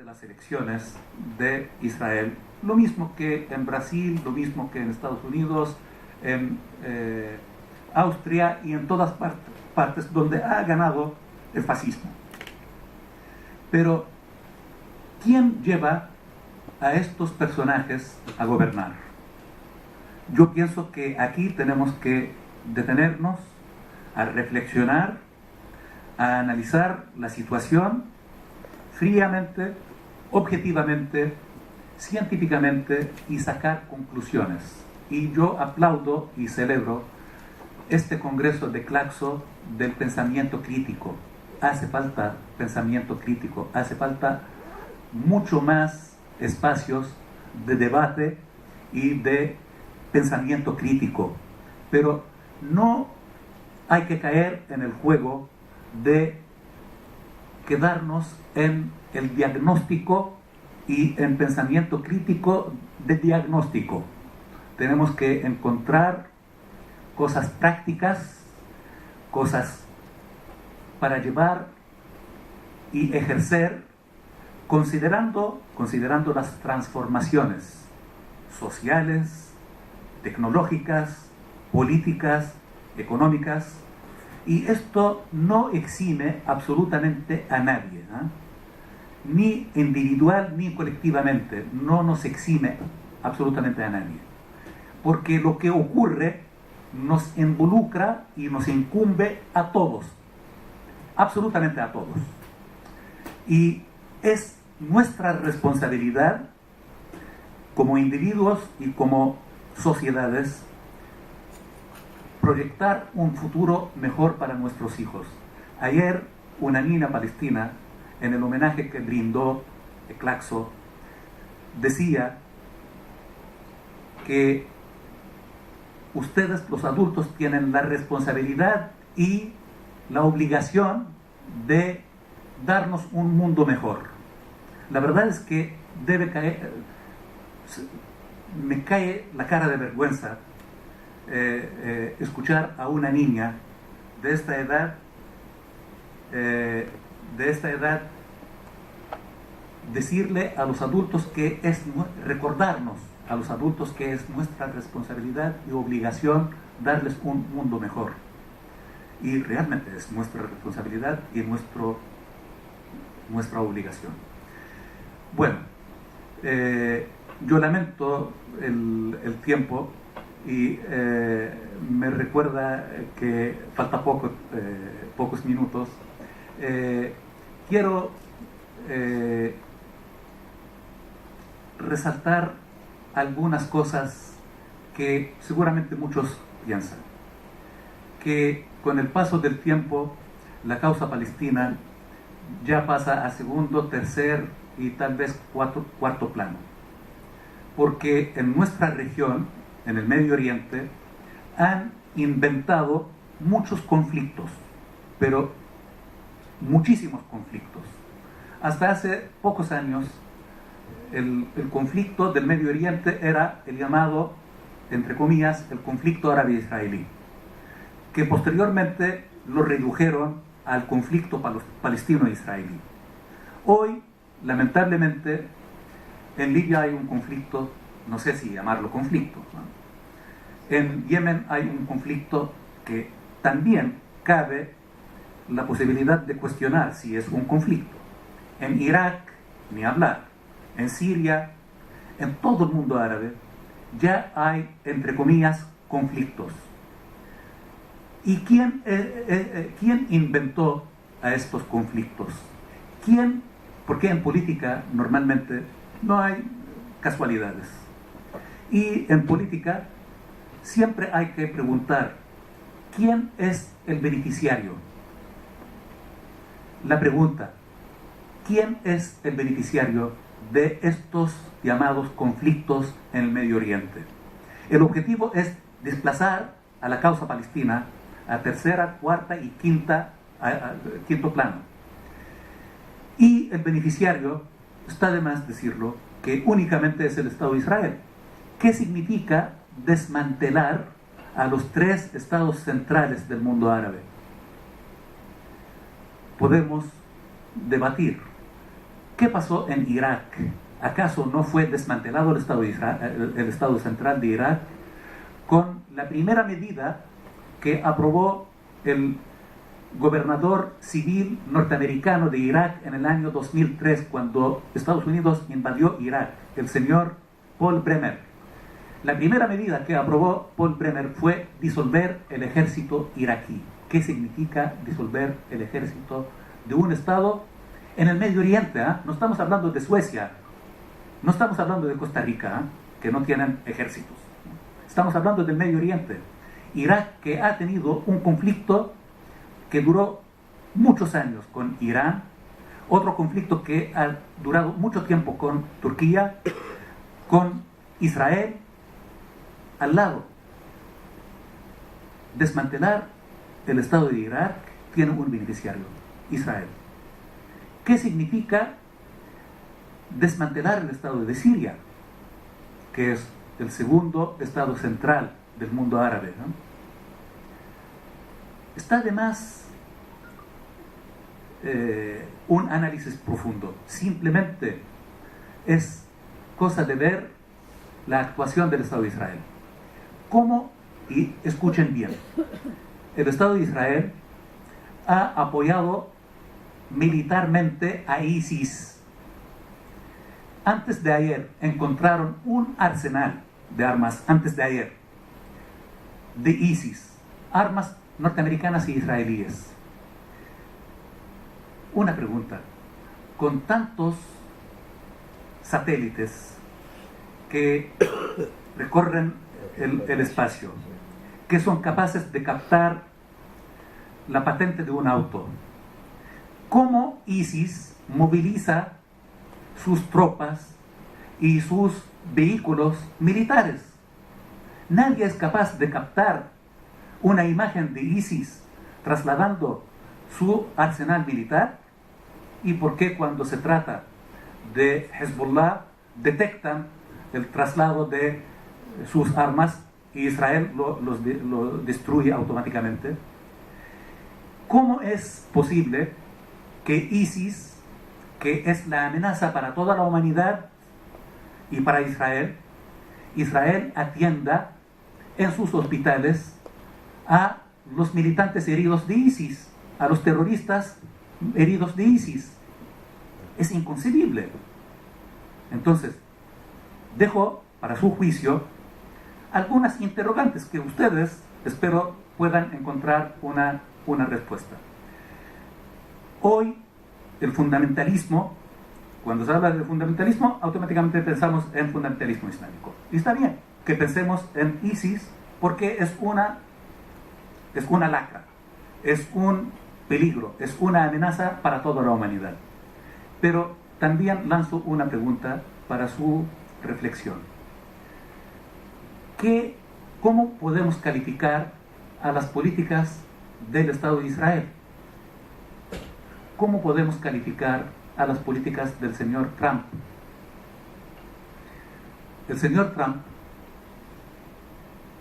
las elecciones de Israel, lo mismo que en Brasil, lo mismo que en Estados Unidos, en Austria y en todas partes donde ha ganado el fascismo. Pero, ¿quién lleva a estos personajes a gobernar? Yo pienso que aquí tenemos que detenernos a reflexionar, a analizar la situación fríamente, objetivamente, científicamente y sacar conclusiones. Y yo aplaudo y celebro este congreso de Claxo del pensamiento crítico. Hace falta pensamiento crítico, hace falta mucho más espacios de debate y de pensamiento crítico. Pero no hay que caer en el juego de quedarnos en el diagnóstico y en pensamiento crítico de diagnóstico. Tenemos que encontrar cosas prácticas, cosas para llevar y ejercer, considerando las transformaciones sociales, tecnológicas, políticas, económicas, y esto no exime absolutamente a nadie, ni individual ni colectivamente, no nos exime absolutamente a nadie, porque lo que ocurre nos involucra y nos incumbe a todos, absolutamente a todos, y es nuestra responsabilidad como individuos y como sociedades proyectar un futuro mejor para nuestros hijos. Ayer una niña palestina, en el homenaje que brindó Claxo, decía que ustedes, los adultos, tienen la responsabilidad y la obligación de darnos un mundo mejor. La verdad es que me cae la cara de vergüenza escuchar a una niña de esta edad decirle a los adultos que recordarnos a los adultos que es nuestra responsabilidad y obligación darles un mundo mejor. Y realmente es nuestra responsabilidad y nuestra obligación. Bueno, yo lamento el tiempo y me recuerda que falta pocos minutos. Quiero resaltar algunas cosas que seguramente muchos piensan, que con el paso del tiempo la causa palestina ya pasa a segundo, tercer y tal vez cuarto plano, porque en nuestra región, en el Medio Oriente, han inventado muchos conflictos, pero muchísimos conflictos. Hasta hace pocos años el conflicto del Medio Oriente era el llamado, entre comillas, el conflicto árabe-israelí, que posteriormente lo redujeron al conflicto palestino-israelí. Hoy, lamentablemente, en Libia hay un conflicto, no sé si llamarlo conflicto, ¿no? En Yemen hay un conflicto que también cabe la posibilidad de cuestionar si es un conflicto. En Irak, ni hablar. En Siria, en todo el mundo árabe, ya hay, entre comillas, conflictos. ¿Y quién inventó a estos conflictos? Porque en política normalmente no hay casualidades. Y en política siempre hay que preguntar, ¿quién es el beneficiario? La pregunta, ¿quién es el beneficiario de estos llamados conflictos en el Medio Oriente? El objetivo es desplazar a la causa palestina a tercera, cuarta y quinto plano. Y el beneficiario, está de más decirlo, que únicamente es el Estado de Israel. ¿Qué significa desmantelar a los tres estados centrales del mundo árabe? Podemos debatir, ¿Qué pasó en Irak? ¿Acaso no fue desmantelado el Estado central de Irak con la primera medida que aprobó el gobernador civil norteamericano de Irak en el año 2003, cuando Estados Unidos invadió Irak, el señor Paul Bremer? La primera medida que aprobó Paul Bremer fue disolver el ejército iraquí. ¿Qué significa disolver el ejército de un Estado en el Medio Oriente? No estamos hablando de Suecia, no estamos hablando de Costa Rica, que no tienen ejércitos. Estamos hablando del Medio Oriente. Irak, que ha tenido un conflicto que duró muchos años con Irán, otro conflicto que ha durado mucho tiempo con Turquía, con Israel, al lado. Desmantelar el Estado de Irak tiene un beneficiario, Israel. ¿Qué significa desmantelar el Estado de Siria, que es el segundo Estado central del mundo árabe? Está además un análisis profundo. Simplemente es cosa de ver la actuación del Estado de Israel. ¿Cómo? Y escuchen bien, el Estado de Israel ha apoyado militarmente a ISIS. Antes de ayer encontraron un arsenal de armas, antes de ayer, de ISIS, armas norteamericanas y israelíes. Una pregunta: con tantos satélites que recorren el espacio, que son capaces de captar la patente de un auto, ¿cómo ISIS moviliza sus tropas y sus vehículos militares? Nadie es capaz de captar una imagen de ISIS trasladando su arsenal militar. ¿Y por qué cuando se trata de Hezbollah detectan el traslado de sus armas y Israel lo destruye automáticamente? ¿Cómo es posible que ISIS, que es la amenaza para toda la humanidad y para Israel, atienda en sus hospitales a los militantes heridos de ISIS, a los terroristas heridos de ISIS? Es inconcebible. Entonces, dejo para su juicio algunas interrogantes que ustedes, espero, puedan encontrar una respuesta. Hoy, el fundamentalismo, cuando se habla de fundamentalismo, automáticamente pensamos en fundamentalismo islámico. Y está bien que pensemos en ISIS, porque es una lacra, es un peligro, es una amenaza para toda la humanidad. Pero también lanzo una pregunta para su reflexión. ¿Cómo podemos calificar a las políticas del Estado de Israel? ¿Cómo podemos calificar a las políticas del señor Trump? El señor Trump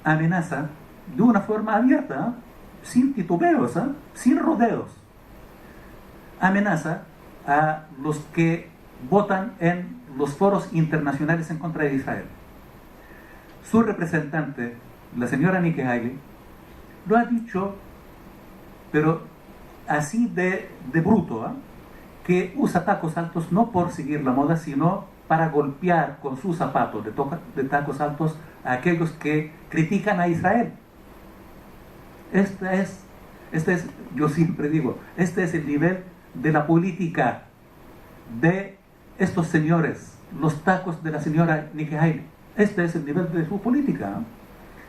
amenaza de una forma abierta, sin titubeos, sin rodeos. Amenaza a los que votan en los foros internacionales en contra de Israel. Su representante, la señora Nikki Haley, lo ha dicho, pero así de bruto, que usa tacos altos no por seguir la moda, sino para golpear con sus zapatos de tacos altos a aquellos que critican a Israel. Este es, yo siempre digo, este es el nivel de la política de estos señores, los tacos de la señora Nikki Haley. Este es el nivel de su política.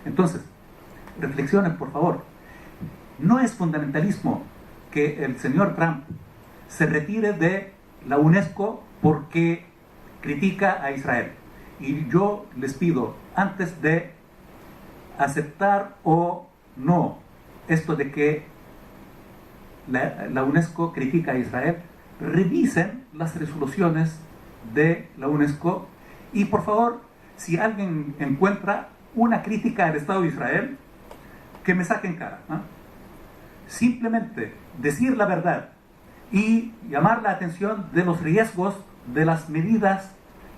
Entonces, reflexionen, por favor. No es fundamentalismo que el señor Trump se retire de la UNESCO porque critica a Israel. Y yo les pido, antes de aceptar o no esto de que la UNESCO critica a Israel, revisen las resoluciones de la UNESCO y, por favor, si alguien encuentra una crítica al Estado de Israel, que me saquen cara, ¿no? Simplemente decir la verdad y llamar la atención de los riesgos de las medidas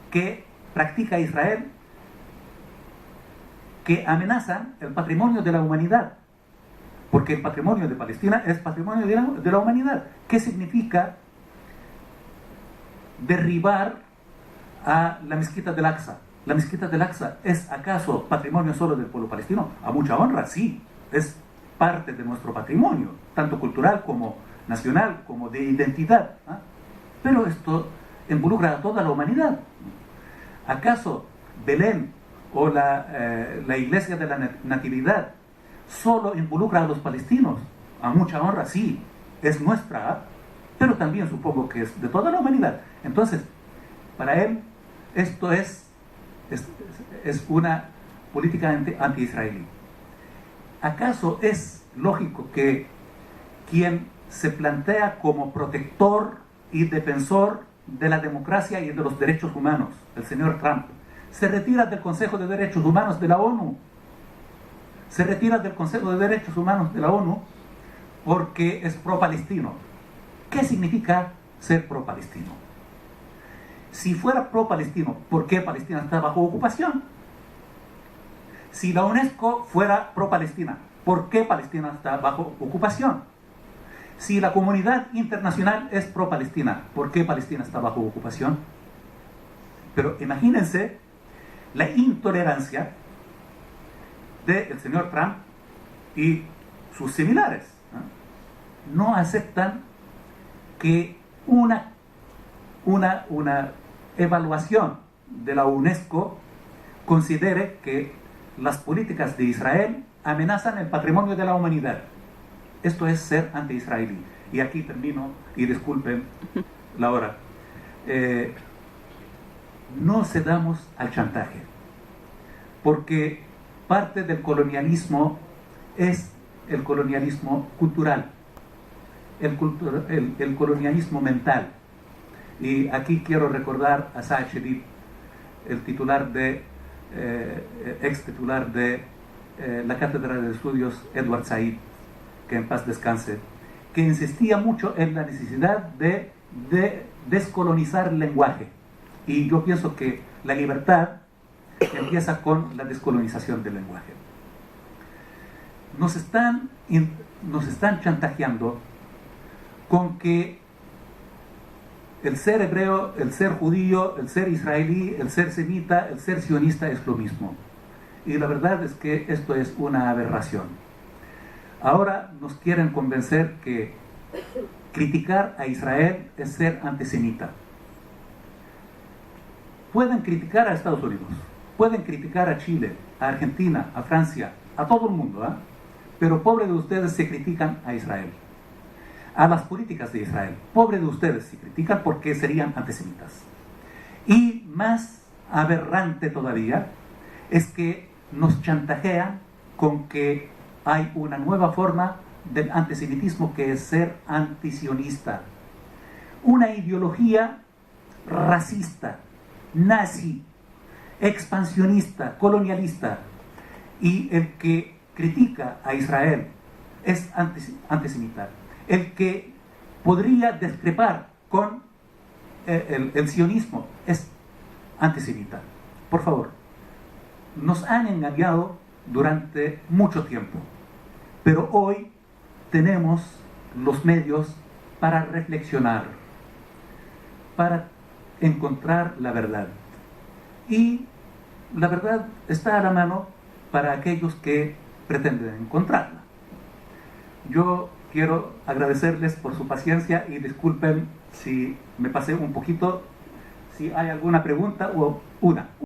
que practica Israel que amenazan el patrimonio de la humanidad, porque el patrimonio de Palestina es patrimonio de la humanidad. ¿Qué significa derribar a la mezquita del Aqsa? ¿La mezquita del Aqsa es acaso patrimonio solo del pueblo palestino? A mucha honra, sí, es parte de nuestro patrimonio, tanto cultural como nacional, como de identidad, ¿eh? Pero esto involucra a toda la humanidad. ¿Acaso Belén o la iglesia de la Natividad solo involucra a los palestinos? A mucha honra, sí, es nuestra, ¿eh? Pero también supongo que es de toda la humanidad. Entonces, para él, esto es una política anti-israelí. ¿Acaso es lógico que quien se plantea como protector y defensor de la democracia y de los derechos humanos, el señor Trump, se retira del Consejo de Derechos Humanos de la ONU? Se retira del Consejo de Derechos Humanos de la ONU porque es pro-palestino. ¿Qué significa ser pro-palestino? Si fuera pro-palestino, ¿por qué Palestina está bajo ocupación? Si la UNESCO fuera pro-Palestina, ¿por qué Palestina está bajo ocupación? Si la comunidad internacional es pro-Palestina, ¿por qué Palestina está bajo ocupación? Pero imagínense la intolerancia del señor Trump y sus similares, ¿no? No aceptan que una evaluación de la UNESCO considere que las políticas de Israel amenazan el patrimonio de la humanidad. Esto es ser anti-israelí. Y aquí termino, y disculpen la hora. No cedamos al chantaje, porque parte del colonialismo es el colonialismo cultural, el colonialismo mental. Y aquí quiero recordar a Saad Shedid, el titular ex titular de la Cátedra de Estudios Edward Said, que en paz descanse, que insistía mucho en la necesidad de descolonizar el lenguaje. Y yo pienso que la libertad empieza con la descolonización del lenguaje. Nos están chantajeando con que el ser hebreo, el ser judío, el ser israelí, el ser semita, el ser sionista es lo mismo. Y la verdad es que esto es una aberración. Ahora nos quieren convencer que criticar a Israel es ser antisemita. Pueden criticar a Estados Unidos, pueden criticar a Chile, a Argentina, a Francia, a todo el mundo, ¿eh? Pero pobre de ustedes si critican a Israel, a las políticas de Israel. Pobre de ustedes si critican, porque serían antisemitas. Y más aberrante todavía es que nos chantajean con que hay una nueva forma del antisemitismo, que es ser antisionista. Una ideología racista, nazi, expansionista, colonialista. Y el que critica a Israel es antisemita. El que podría discrepar con el sionismo es antisemita. Por favor, nos han engañado durante mucho tiempo, pero hoy tenemos los medios para reflexionar, para encontrar la verdad. Y la verdad está a la mano para aquellos que pretenden encontrarla. Yo quiero agradecerles por su paciencia y disculpen si me pasé un poquito, si hay alguna pregunta o una.